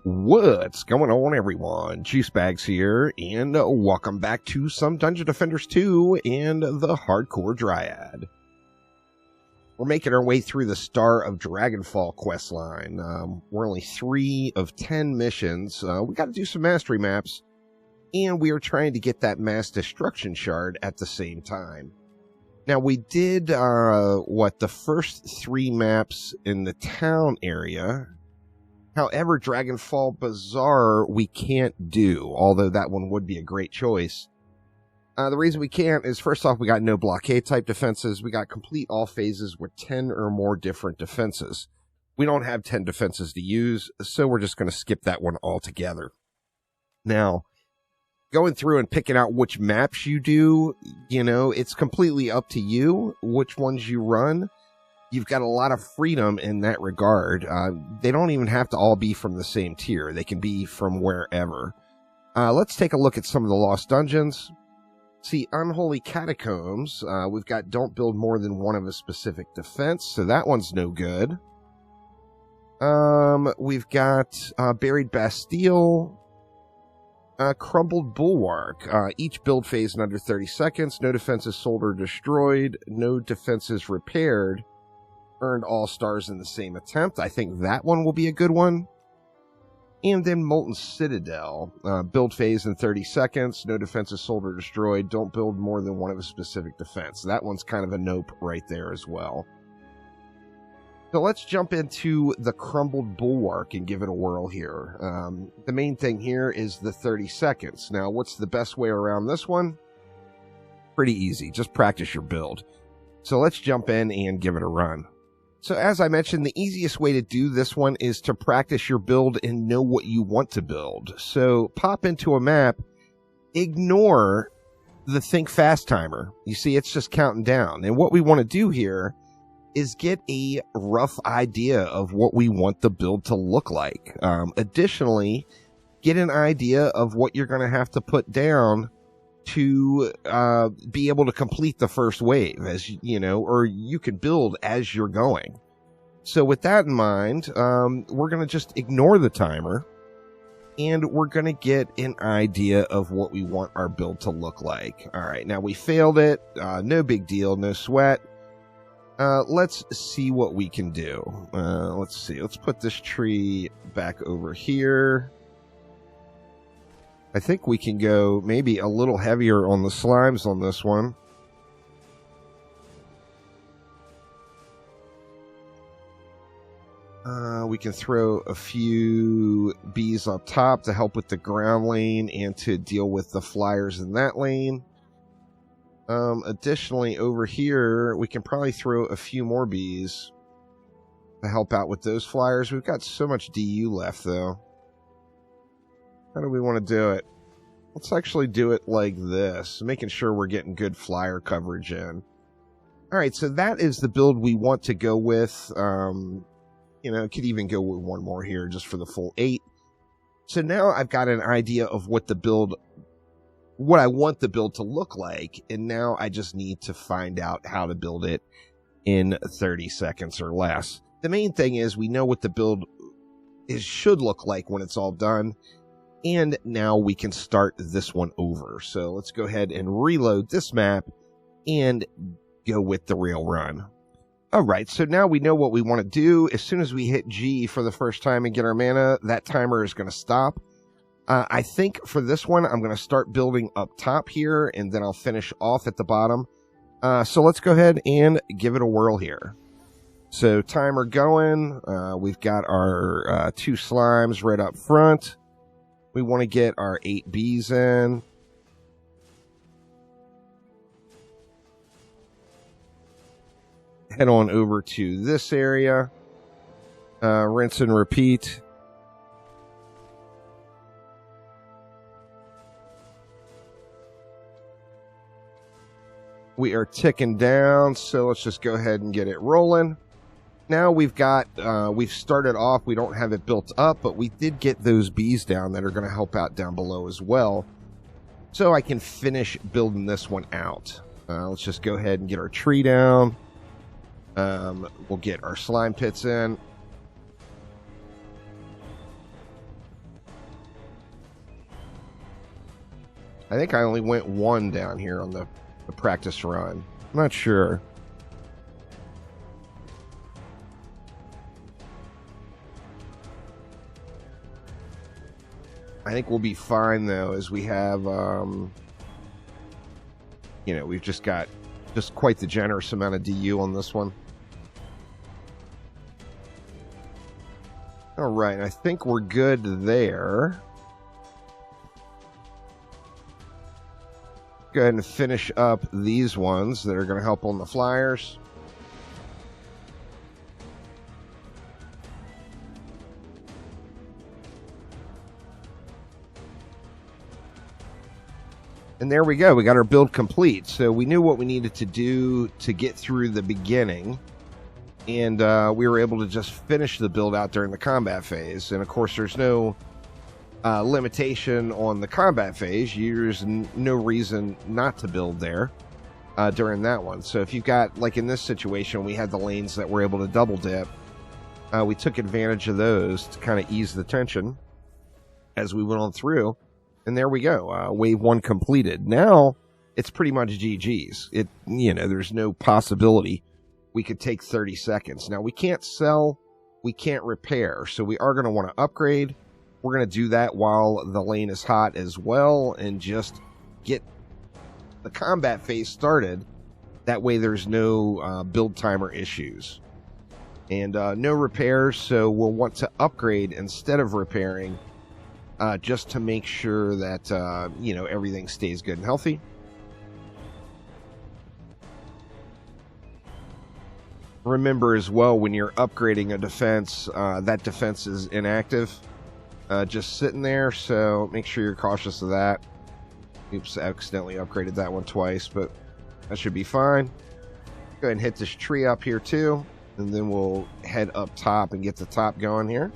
What's going on, everyone? Juice Bags here, and welcome back to some Dungeon Defenders 2 and the Hardcore Dryad. We're making our way through the Star of Dragonfall questline. We're only 3 of 10 missions. We got to do some mastery maps, and we are trying to get that mass destruction shard at the same time. Now, we did, the first 3 maps in the town area. However, Dragonfall Bazaar we can't do, although that one would be a great choice. The reason we can't is, first off, we got no blockade-type defenses. We got complete all phases with 10 or more different defenses. We don't have 10 defenses to use, so we're just going to skip that one altogether. Now, going through and picking out which maps you do, it's completely up to you which ones you run. You've got a lot of freedom in that regard. They don't even have to all be from the same tier. They can be from wherever. Let's take a look at some of the Lost Dungeons. See, Unholy Catacombs. We've got don't build more than one of a specific defense, so that one's no good. We've got Buried Bastille. Crumbled Bulwark. Each build phase in under 30 seconds. No defenses sold or destroyed. No defenses repaired. Earned all stars in the same attempt. I think that one will be a good one. And then Molten Citadel. Build phase in 30 seconds. No defenses sold or destroyed. Don't build more than one of a specific defense. That one's kind of a nope right there as well. So let's jump into the Crumbled Bulwark and give it a whirl here. The main thing here is the 30 seconds. Now, what's the best way around this one? Pretty easy. Just practice your build. So let's jump in and give it a run. So as I mentioned, the easiest way to do this one is to practice your build and know what you want to build. So pop into a map, ignore the think fast timer. You see, it's just counting down. And what we want to do here is get a rough idea of what we want the build to look like. Additionally, get an idea of what you're going to have to put down to be able to complete the first wave, as or you can build as you're going. So with that in mind, we're going to just ignore the timer, and we're going to get an idea of what we want our build to look like. All right, now we failed it. No big deal, no sweat. Let's see what we can do. Let's see. Let's put this tree back over here. I think we can go maybe a little heavier on the slimes on this one. We can throw a few bees up top to help with the ground lane and to deal with the flyers in that lane. Additionally, over here, we can probably throw a few more bees to help out with those flyers. We've got so much DU left, though. How do we want to do it? Let's actually do it like this, making sure we're getting good flyer coverage in. All right, so that is the build we want to go with. Could even go with one more here just for the full 8. So now I've got an idea of what I want the build to look like, and now I just need to find out how to build it in 30 seconds or less. The main thing is we know what the build should look like when it's all done. And now we can start this one over. So let's go ahead and reload this map and go with the rail run. All right, so now we know what we want to do. As soon as we hit G for the first time and get our mana, that timer is going to stop. I think for this one, I'm going to start building up top here, and then I'll finish off at the bottom. So let's go ahead and give it a whirl here. So timer going. We've got our 2 slimes right up front. We want to get our 8 bees in. Head on over to this area. Rinse and repeat. We are ticking down, so let's just go ahead and get it rolling. Now we've started off, we don't have it built up, but we did get those bees down that are going to help out down below as well. So I can finish building this one out. Let's just go ahead and get our tree down. We'll get our slime pits in. I think I only went 1 down here on the practice run. I'm not sure. I think we'll be fine, though, as we have, you know, we've just got just quite the generous amount of DU on this one. All right, I think we're good there. Go ahead and finish up these ones that are going to help on the flyers. And there we go. We got our build complete. So we knew what we needed to do to get through the beginning. And we were able to just finish the build out during the combat phase. And of course, there's no limitation on the combat phase. There's no reason not to build there during that one. So if you've got, like in this situation, we had the lanes that were able to double dip. We took advantage of those to kind of ease the tension as we went on through. And there we go. Wave 1 completed. Now it's pretty much GG's. You know, there's no possibility we could take 30 seconds. Now we can't sell, we can't repair. So we are going to want to upgrade. We're going to do that while the lane is hot as well and just get the combat phase started. That way there's no build timer issues. And no repairs, so we'll want to upgrade instead of repairing just to make sure that, you know, everything stays good and healthy. Remember as well, when you're upgrading a defense, that defense is inactive. Just sitting there, so make sure you're cautious of that. Oops, I accidentally upgraded that one twice, but that should be fine. Go ahead and hit this tree up here too, and then we'll head up top and get the top going here.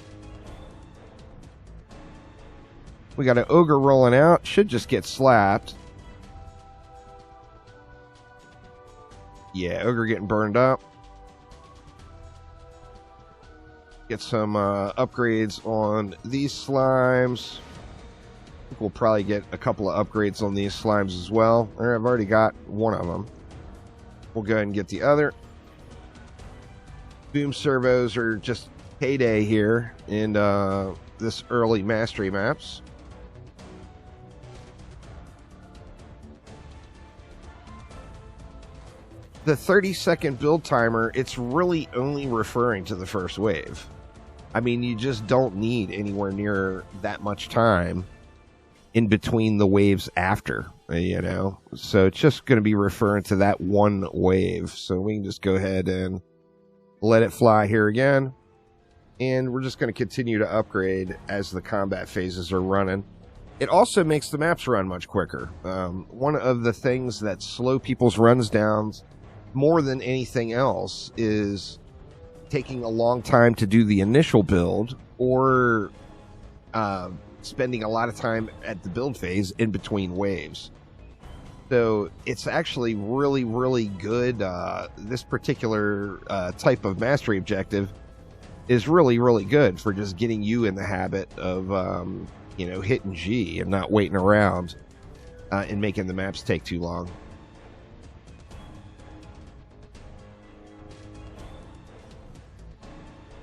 We got an ogre rolling out, should just get slapped. Yeah, ogre getting burned up. Get some upgrades on these slimes. I think we'll probably get a couple of upgrades on these slimes as well. I've already got one of them. We'll go ahead and get the other. Boom servos are just payday here in this early mastery maps. The 30-second build timer, it's really only referring to the first wave. I mean, you just don't need anywhere near that much time in between the waves after, you know. So it's just going to be referring to that one wave. So we can just go ahead and let it fly here again. And we're just going to continue to upgrade as the combat phases are running. It also makes the maps run much quicker. One of the things that slow people's runs down more than anything else is taking a long time to do the initial build, or spending a lot of time at the build phase in between waves. So it's actually really, really good. This particular type of mastery objective is really, really good for just getting you in the habit of, you know, hitting G and not waiting around and making the maps take too long.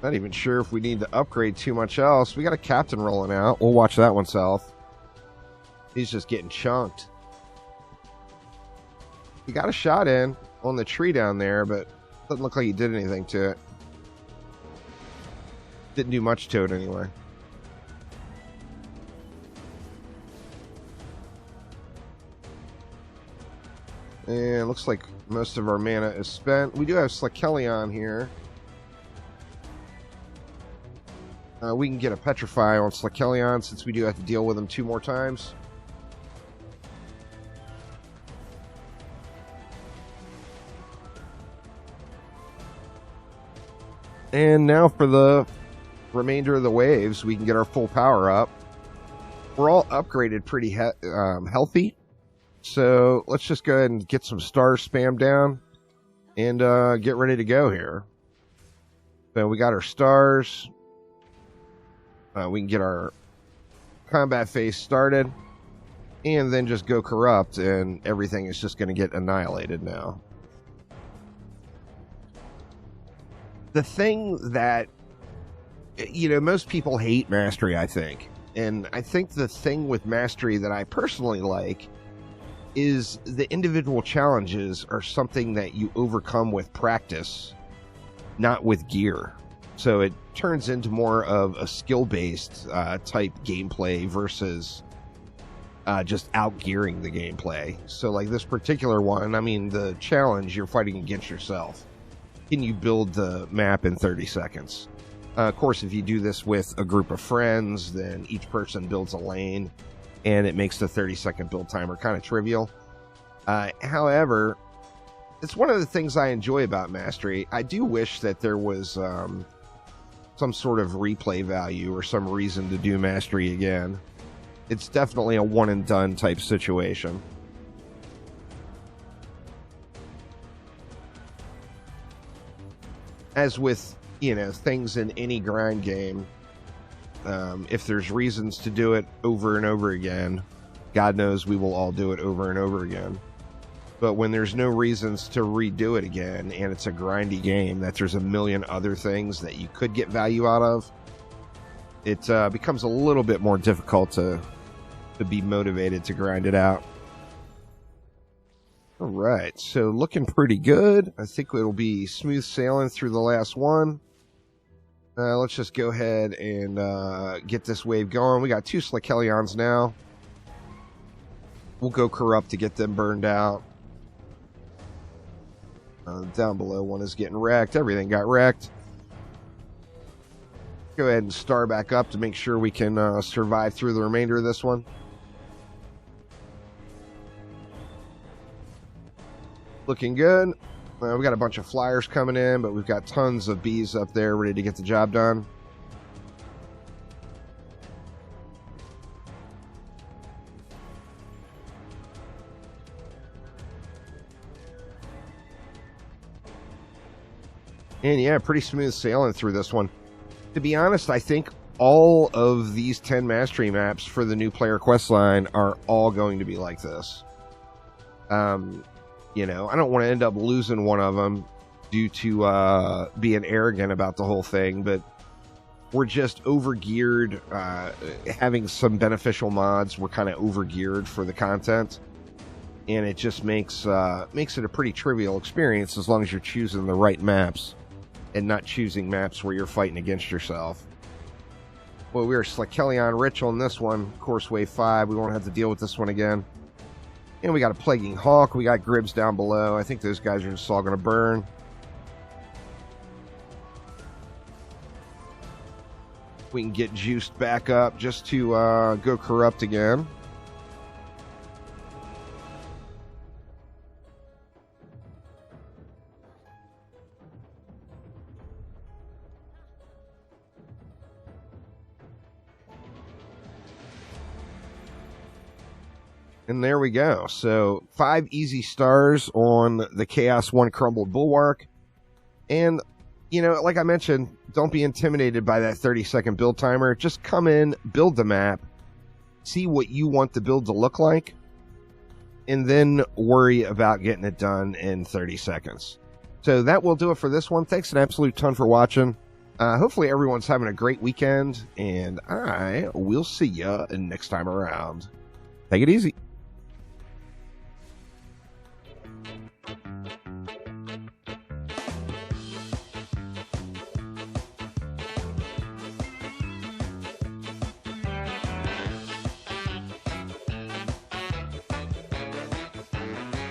Not even sure if we need to upgrade too much else. We got a captain rolling out. We'll watch that one south. He's just getting chunked. He got a shot in on the tree down there, but doesn't look like he did anything to it. Didn't do much to it anyway. And looks like most of our mana is spent. We do have Slakelion here. We can get a Petrify on Slakelion since we do have to deal with him 2 more times. And now for the remainder of the waves, we can get our full power up. We're all upgraded pretty healthy. So let's just go ahead and get some stars spammed down and get ready to go here. So we got our stars. We can get our combat phase started. and then just go corrupt, and everything is just going to get annihilated now. The thing that, you know, most people hate mastery, I think. And I think the thing with mastery that I personally like is the individual challenges are something that you overcome with practice, not with gear. So it turns into more of a skill-based type gameplay versus just out-gearing the gameplay. So like this particular one, I mean, the challenge, you're fighting against yourself. Can you build the map in 30 seconds? Of course, if you do this with a group of friends, then each person builds a lane, and it makes the 30-second build timer kind of trivial. However, it's one of the things I enjoy about Mastery. I do wish that there was some sort of replay value or some reason to do Mastery again. It's definitely a one-and-done type situation. As with, you know, things in any grind game, if there's reasons to do it over and over again, God knows we will all do it over and over again. But when there's no reasons to redo it again, and it's a grindy game that there's a million other things that you could get value out of, it becomes a little bit more difficult to be motivated to grind it out. All right, so looking pretty good. I think it'll be smooth sailing through the last one. Let's just go ahead and get this wave going. We got 2 Slakelions now. We'll go corrupt to get them burned out. Down below one is getting wrecked. Everything got wrecked. Go ahead and star back up to make sure we can survive through the remainder of this one. Looking good. We got a bunch of flyers coming in, but we've got tons of bees up there ready to get the job done. And yeah, pretty smooth sailing through this one. To be honest, I think all of these 10 mastery maps for the new player quest line are all going to be like this. You know, I don't want to end up losing one of them due to being arrogant about the whole thing, but we're just over-geared. Having some beneficial mods, we're kind of over-geared for the content, and it just makes it a pretty trivial experience as long as you're choosing the right maps and not choosing maps where you're fighting against yourself. Well, we are Slakelion rich on this one. Of course, wave 5, we won't have to deal with this one again. And we got a Plaguing Hawk. We got Gribs down below. I think those guys are just all going to burn. We can get juiced back up just to go corrupt again. And there we go. So 5 easy stars on the Chaos 1 Crumbled Bulwark. And, you know, like I mentioned, don't be intimidated by that 30-second build timer. Just come in, build the map, see what you want the build to look like, and then worry about getting it done in 30 seconds. So that will do it for this one. Thanks an absolute ton for watching. Hopefully everyone's having a great weekend, and I will see ya next time around. Take it easy.